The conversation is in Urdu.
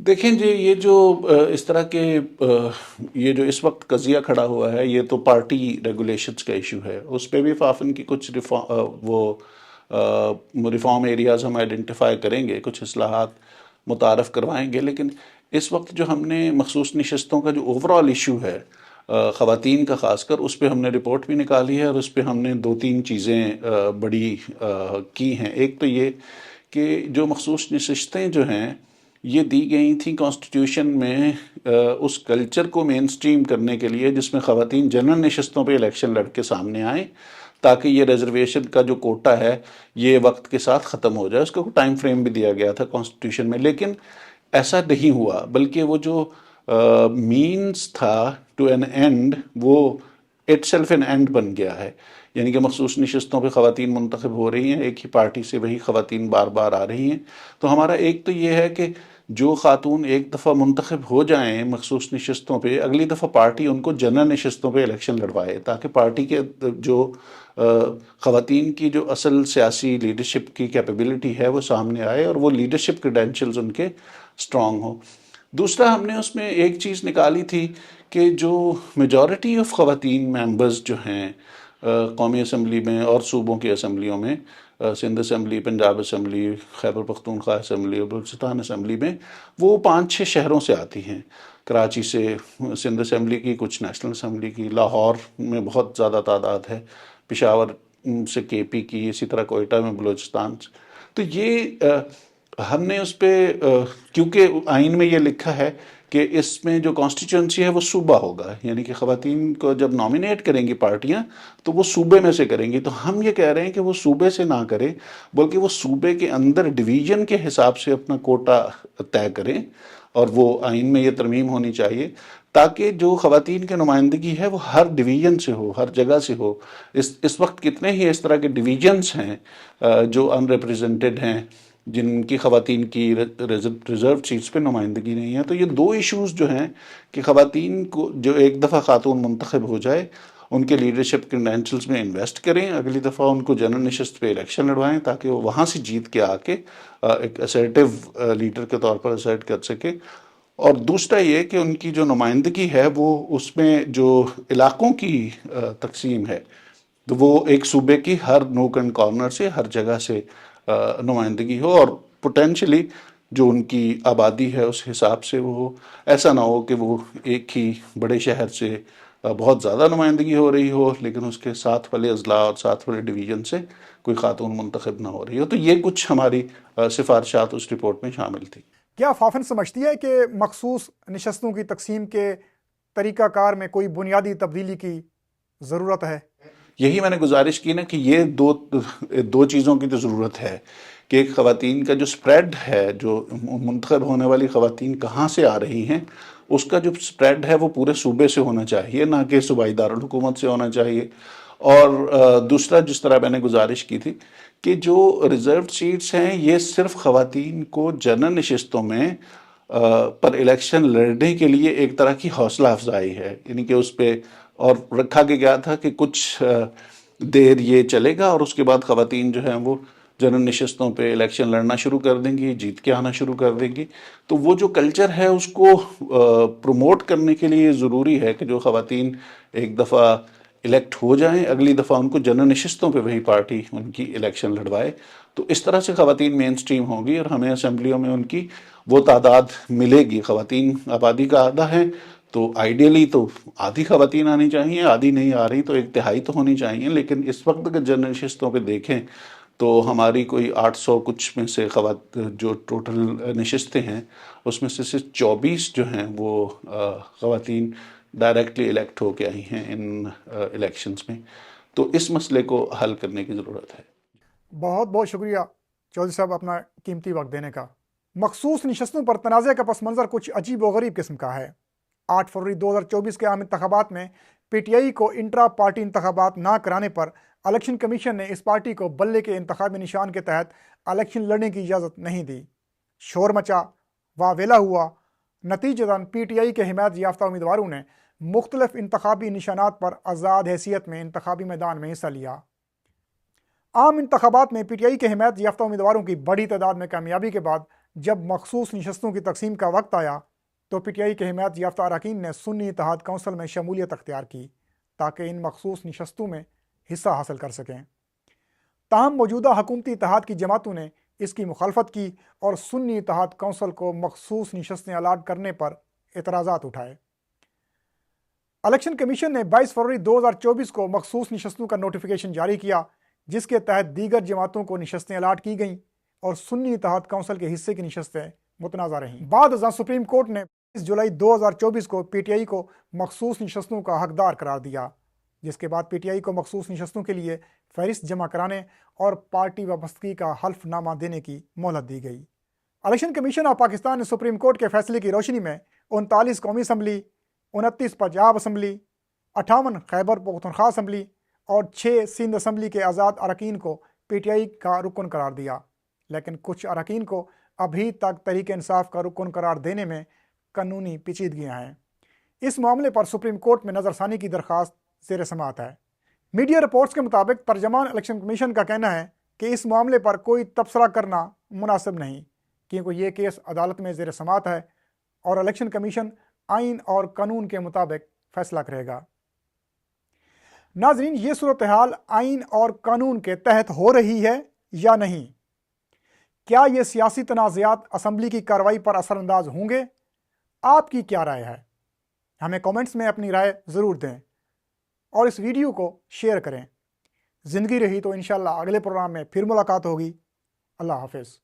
دیکھیں جی، یہ جو اس طرح کے یہ جو اس وقت قضیہ کھڑا ہوا ہے، یہ تو پارٹی ریگولیشنز کا ایشو ہے. اس پہ بھی فافن کی کچھ ریفارم ایریاز ہم آئیڈینٹیفائی کریں گے، کچھ اصلاحات متعارف کروائیں گے. لیکن اس وقت جو ہم نے مخصوص نشستوں کا جو اوور آل ایشو ہے خواتین کا خاص کر، اس پہ ہم نے رپورٹ بھی نکالی ہے، اور اس پہ ہم نے 2-3 چیزیں بڑی کی ہیں. ایک تو یہ کہ جو مخصوص نشستیں جو ہیں یہ دی گئی تھیں کانسٹیٹیوشن میں اس کلچر کو مین سٹریم کرنے کے لیے جس میں خواتین جنرل نشستوں پہ الیکشن لڑ کے سامنے آئیں، تاکہ یہ ریزرویشن کا جو کوٹا ہے یہ وقت کے ساتھ ختم ہو جائے. اس کا ٹائم فریم بھی دیا گیا تھا کانسٹیٹیوشن میں، لیکن ایسا نہیں ہوا، بلکہ وہ جو مینس تھا ٹو این اینڈ، وہ اٹ سیلف این اینڈ بن گیا ہے. یعنی کہ مخصوص نشستوں پہ خواتین منتخب ہو رہی ہیں، ایک ہی پارٹی سے وہی خواتین بار بار آ رہی ہیں. تو ہمارا ایک تو یہ ہے کہ جو خاتون ایک دفعہ منتخب ہو جائیں مخصوص نشستوں پہ، اگلی دفعہ پارٹی ان کو جنرل نشستوں پہ الیکشن لڑوائے، تاکہ پارٹی کے جو خواتین کی جو اصل سیاسی لیڈرشپ کی کیپیبلٹی ہے وہ سامنے آئے، اور وہ لیڈرشپ کریڈینشلز ان کے اسٹرانگ ہوں. دوسرا ہم نے اس میں ایک چیز نکالی تھی کہ جو میجورٹی آف خواتین ممبرز جو ہیں قومی اسمبلی میں اور صوبوں کی اسمبلیوں میں، Sindh assembly, Punjab assembly, Khyber Pakhtunkhwa assembly اور بلوچستان اسمبلی میں، وہ 5-6 شہروں سے آتی ہیں. کراچی سے سندھ اسمبلی کی، کچھ نیشنل اسمبلی کی، لاہور میں بہت زیادہ تعداد ہے، پشاور سے کے پی کی، اسی طرح کوئٹہ میں بلوچستان سے. تو یہ ہم نے اس پہ کیونکہ آئین میں یہ لکھا ہے کہ اس میں جو کانسٹیچوئنسی ہے وہ صوبہ ہوگا، یعنی کہ خواتین کو جب نامینیٹ کریں گی پارٹیاں تو وہ صوبے میں سے کریں گی. تو ہم یہ کہہ رہے ہیں کہ وہ صوبے سے نہ کریں، بلکہ وہ صوبے کے اندر ڈویژن کے حساب سے اپنا کوٹا طے کریں، اور وہ آئین میں یہ ترمیم ہونی چاہیے تاکہ جو خواتین کی نمائندگی ہے وہ ہر ڈویژن سے ہو، ہر جگہ سے ہو. اس وقت کتنے ہی اس طرح کے ڈویژنس ہیں جو ان ریپریزنٹڈ ہیں، جن کی خواتین کی ریزرو سیٹس پہ نمائندگی نہیں ہے. تو یہ 2 ایشوز جو ہیں کہ خواتین کو جو ایک دفعہ خاتون منتخب ہو جائے ان کے لیڈرشپ کریڈینشلز میں انویسٹ کریں، اگلی دفعہ ان کو جنرل نشست پہ الیکشن لڑوائیں تاکہ وہ وہاں سے جیت کے آ کے ایک اسرٹیو لیڈر کے طور پر اسرٹ کر سکے. اور دوسرا یہ کہ ان کی جو نمائندگی ہے وہ اس میں جو علاقوں کی تقسیم ہے، تو وہ ایک صوبے کی ہر نوک اینڈ کارنر سے، ہر جگہ سے نمائندگی ہو، اور پوٹینشلی جو ان کی آبادی ہے اس حساب سے وہ ہو. ایسا نہ ہو کہ وہ ایک ہی بڑے شہر سے بہت زیادہ نمائندگی ہو رہی ہو لیکن اس کے ساتھ والے اضلاع اور ساتھ والے ڈویژن سے کوئی خاتون منتخب نہ ہو رہی ہو. تو یہ کچھ ہماری سفارشات اس رپورٹ میں شامل تھی. کیا فافن سمجھتی ہے کہ مخصوص نشستوں کی تقسیم کے طریقہ کار میں کوئی بنیادی تبدیلی کی ضرورت ہے؟ یہی میں نے گزارش کی نا کہ یہ دو چیزوں کی تو ضرورت ہے کہ ایک خواتین کا جو سپریڈ ہے، جو منتخب ہونے والی خواتین کہاں سے آ رہی ہیں، اس کا جو سپریڈ ہے وہ پورے صوبے سے ہونا چاہیے، نہ کہ صوبائی دارالحکومت سے ہونا چاہیے. اور دوسرا جس طرح میں نے گزارش کی تھی کہ جو ریزرو سیٹس ہیں یہ صرف خواتین کو جنرل نشستوں میں پر الیکشن لڑنے کے لیے ایک طرح کی حوصلہ افزائی ہے. یعنی کہ اس پہ اور رکھا گیا تھا کہ کچھ دیر یہ چلے گا اور اس کے بعد خواتین جو ہیں وہ جنرل نشستوں پہ الیکشن لڑنا شروع کر دیں گی، جیت کے آنا شروع کر دیں گی. تو وہ جو کلچر ہے اس کو پروموٹ کرنے کے لیے ضروری ہے کہ جو خواتین ایک دفعہ الیکٹ ہو جائیں، اگلی دفعہ ان کو جنرل نشستوں پہ وہی پارٹی ان کی الیکشن لڑوائے. تو اس طرح سے خواتین مین سٹریم ہوں گی اور ہمیں اسمبلیوں میں ان کی وہ تعداد ملے گی. خواتین آبادی کا آدھا ہے، تو آئیڈیلی تو آدھی خواتین آنی چاہیے، آدھی نہیں آ رہی تو 1/3 تو ہونی چاہیے. لیکن اس وقت اگر جنرل نشستوں پہ دیکھیں تو ہماری کوئی 800 کچھ میں سے جو ٹوٹل نشستیں ہیں اس میں سے صرف 24 جو ہیں وہ خواتین ڈائریکٹلی الیکٹ ہو کے آئی ہیں ان الیکشنز میں. تو اس مسئلے کو حل کرنے کی ضرورت ہے. بہت بہت شکریہ چودھری صاحب اپنا قیمتی وقت دینے کا. مخصوص نشستوں پر تنازع کا پس منظر کچھ عجیب و غریب قسم کا ہے. 8 فروری 2024 کے عام انتخابات میں پی ٹی آئی کو انٹرا پارٹی انتخابات نہ کرانے پر الیکشن کمیشن نے اس پارٹی کو بلے کے انتخابی نشان کے تحت الیکشن لڑنے کی اجازت نہیں دی. شور مچا، واویلا ہوا. نتیجتاً پی ٹی آئی کے حمایت یافتہ امیدواروں نے مختلف انتخابی نشانات پر آزاد حیثیت میں انتخابی میدان میں حصہ لیا. عام انتخابات میں پی ٹی آئی کے حمایت یافتہ امیدواروں کی بڑی تعداد میں کامیابی کے بعد جب مخصوص نشستوں کی تقسیم کا وقت آیا تو پی ٹی آئی کے حمایت یافتہ اراکین نے سنی اتحاد کونسل میں شمولیت اختیار کی تاکہ ان مخصوص نشستوں میں حصہ حاصل کر سکیں۔ تاہم موجودہ حکومتی اتحاد کی جماعتوں نے اس کی مخالفت کی اور سنی اتحاد کونسل کو مخصوص نشستیں الاٹ کرنے پر اعتراضات اٹھائے۔ الیکشن کمیشن نے 22 فروری 2024 کو مخصوص نشستوں کا نوٹیفیکیشن جاری کیا، جس کے تحت دیگر جماعتوں کو نشستیں الاٹ کی گئیں اور سنی اتحاد کونسل کے حصے کی نشستیں متنازع رہیں۔ بعد ازاں سپریم کورٹ نے 20 جولائی 2024 کو پی ٹی آئی کو مخصوص نشستوں کا حقدار قرار دیا، جس کے بعد پی ٹی آئی کو مخصوص نشستوں کے لیے فہرست جمع کرانے اور پارٹی وابستگی کا حلف نامہ دینے کی مہلت دی گئی۔ الیکشن کمیشن آف پاکستان نے سپریم کورٹ کے فیصلے کی روشنی میں 39 قومی assembly, 29 Punjab assembly, 58 Khyber Pakhtunkhwa assembly اور 6 سندھ اسمبلی کے آزاد اراکین کو پی ٹی آئی کا رکن قرار دیا، لیکن کچھ اراکین کو ابھی تک تحریک انصاف کا رکن قرار دینے میں قانونی پیچیدگیاں ہیں۔ اس معاملے پر سپریم کورٹ میں نظر ثانی کی درخواست زیر سماعت ہے۔ میڈیا رپورٹس کے مطابق ترجمان الیکشن کمیشن کا کہنا ہے کہ اس معاملے پر کوئی تبصرہ کرنا مناسب نہیں، کیونکہ یہ کیس عدالت میں زیر سماعت ہے اور الیکشن کمیشن آئین اور قانون کے مطابق فیصلہ کرے گا۔ ناظرین، یہ صورتحال آئین اور قانون کے تحت ہو رہی ہے یا نہیں؟ کیا یہ سیاسی تنازعات اسمبلی کی کارروائی پر اثر انداز ہوں گے؟ آپ کی کیا رائے ہے؟ ہمیں کامنٹس میں اپنی رائے ضرور دیں اور اس ویڈیو کو شیئر کریں۔ زندگی رہی تو انشاءاللہ اگلے پروگرام میں پھر ملاقات ہوگی۔ اللہ حافظ۔